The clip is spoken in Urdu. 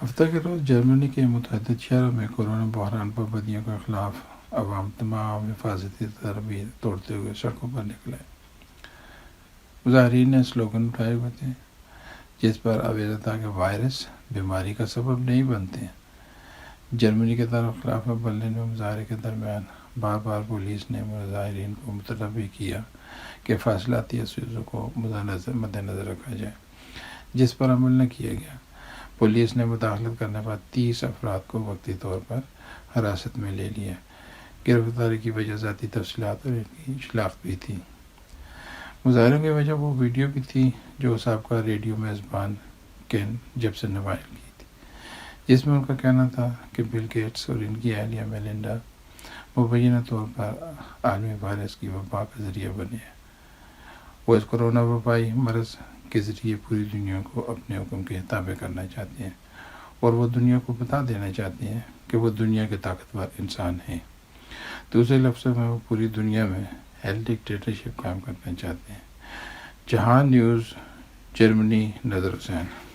ہفتہ کے روز جرمنی کے متعدد شہروں میں کورونا بحران پابندیوں کے خلاف عوام تمام حفاظتی تدابیر توڑتے ہوئے سڑکوں پر نکلے۔ مظاہرین نے سلوگن اٹھائے ہوئے تھے جس پر آویزہ تھا کہ وائرس بیماری کا سبب نہیں بنتے۔ جرمنی کے خلاف برلن میں مظاہرے کے درمیان بار بار پولیس نے مظاہرین کو مطلب کیا کہ فاصلاتی اصولوں کو مد نظر رکھا جائے، جس پر عمل نہ کیا گیا۔ پولیس نے مداخلت کرنے پر 30 افراد کو وقتی طور پر حراست میں لے لیا۔ گرفتاری کی وجہ ذاتی تفصیلات اور ان کی شناخت بھی تھی۔ مظاہروں کی وجہ وہ ویڈیو بھی تھی جو سابقہ ریڈیو میزبان کین جیپسن نے وائرل کی تھی، جس میں ان کا کہنا تھا کہ بل گیٹس اور ان کی اہلیہ میلنڈا مبینہ طور پر عالمی وائرس کی وبا کا ذریعہ بنے ہیں۔ وہ اس کورونا وبائی مرض کے ذریعے پوری دنیا کو اپنے حکم کے تابع کرنا چاہتے ہیں، اور وہ دنیا کو بتا دینا چاہتے ہیں کہ وہ دنیا کے طاقتور انسان ہیں۔ دوسرے لفظوں میں وہ پوری دنیا میں ہیلتھ ڈکٹیٹرشپ قائم کرنا چاہتے ہیں۔ جہان نیوز، جرمنی، نظر حسین۔